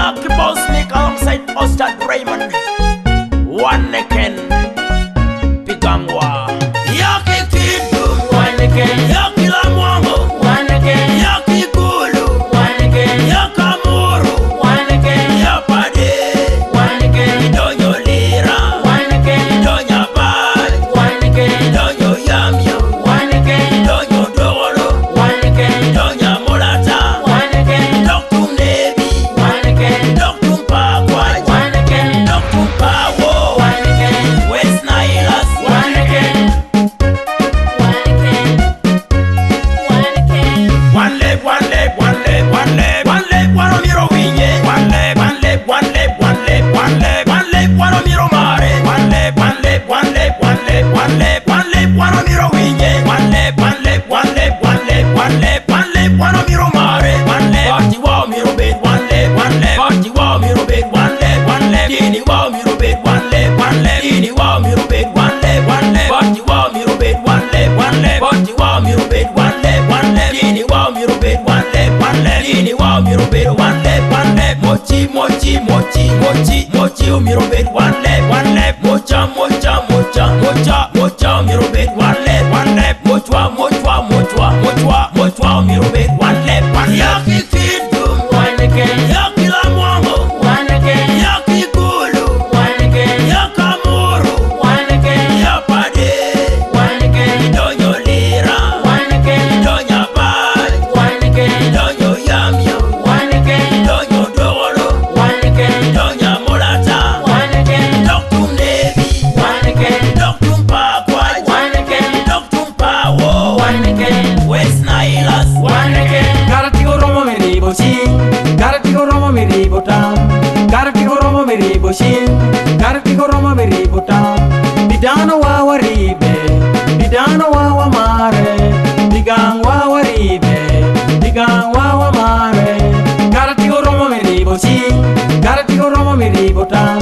Lucky bosmic alongside Ostan Raymond waniken Pigangwa Yaki kidu waniken Yaki la mwango waniken Yaki gulu waniken Yakamuru waniken Yapade waniken Idonyo lira waniken Idonya bad waniken Idonyo yamyo waniken Idonyo doro waniken Idonya molata waniken Doktum nebi waniken Doktum pagwa waniken Doktum pawo waniken West Nilas waniken One leg, one leg, one leg, one leg, one leg, one on miro winye. One leg, one leg, one leg, one leg, one leg, one leg, one on miro mare. One leg, one leg, one leg, one leg, one leg, one leg, one on miro winye. One leg, one leg, one leg, one leg, one leg, one leg, one on miro mare. One leg, party wow miro bed, one leg, one leg, party wow miro bed, one leg, one leg, dini wow miro bed, one leg, one leg, dini wow miro bed, one leg, one leg, party wow miro bed, one leg, one leg, party wow miro bed, one leg, one leg, dini wow miro bed, one leg, one leg, dini wow miro bed, one leg, one leg, mochi, mochi, mochi, mochi, mochi, miro bed, one leg, mocha, mocha, mocha, mocha, mocha, miro bed, one leg, mochwa, mochwa, mochwa, mochwa, mochwa, miro bed, one leg, yaki kidu, waniken, yaki la mwango, waniken, yaki gulu, waniken, yakamuru, waniken, yapade, waniken, idonyo lira, waniken, idonya bad, waniken, idonyo yamyo, waniken, idonyo doro, waniken, idonya molata, waniken, doktum nebi, waniken, doktum pagwa, waniken, doktum pawo, waniken, West Nilas, waniken. Garatigo romo meribo shin, garatigo romo meribo tam, garatigo romo meribo shin, garatigo romo meribo tam. Bidano wawa ribe, bidano wawa mare, bigang wawa ribe, bigang wawa mare. Garatigo romo meribo shin, garatigo romo meribo tam,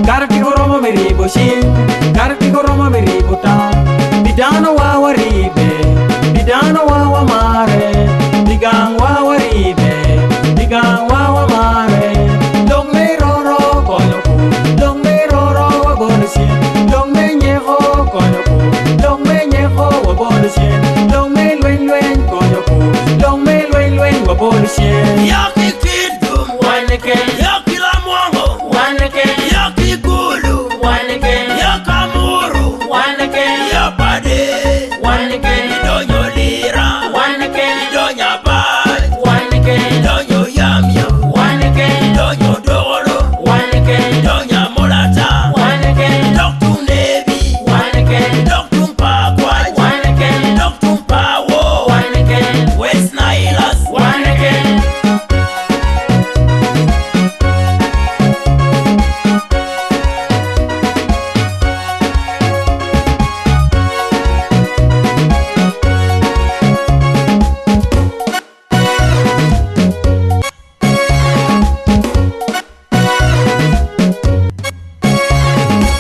garatigo romo meribo shin, garatigo romo meribo tam. Bidano wawa ribe, bidano wawa mare, bigang wawa ribe, bigang wawa mare. Long me roro konyo ku, long me roro wa bonusien, long me nyeho konyo ku, long me nyeho wa bonusien, long me luen luen konyo ku, long me luen luen wa bonusien. Yaki kidu, Waniken, yaki la mwango, waniken, yaki gulu, waniken, yakamuru, waniken, yapade, waniken, idonyo lira, waniken, idonya bad, waniken, idonyo yamyo, waniken, idonyo doro, waniken, idonya molata, waniken, doktum nebi, waniken, doktum pagwa, waniken, doktum pawo, waniken, West Nilas, waniken.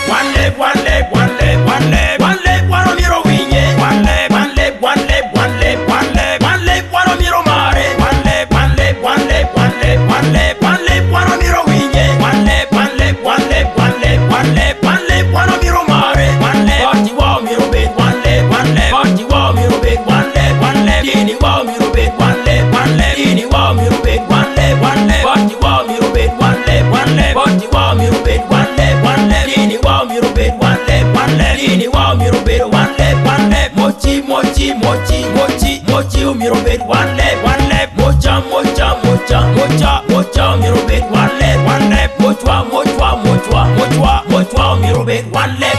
one leg, one leg, one leg, one leg, one leg, one on miro winye. One leg, one leg, one leg, one leg, one leg, one leg, one on miro mare. One leg, one leg, one leg, one leg, one leg, one leg, one on miro winye. One leg, one leg, one leg, one leg, one leg, one leg, one on miro mare. One leg, party wow miro bed, one leg, party wow miro bed, one leg, dini wow miro bed, one leg, dini wow miro bed, one leg, party wow miro bed, one leg, party wow miro bed, one leg, dini wow miro bed, one leg, dini wow miro bed, one leg, mochi, mochi, mochi, mochi, mochi, miro bed, one leg, mocha, mocha, mocha, mocha, mocha, miro bed, one leg, mochwa, mochwa, mochwa, mochwa, mochwa, miro bed, one leg,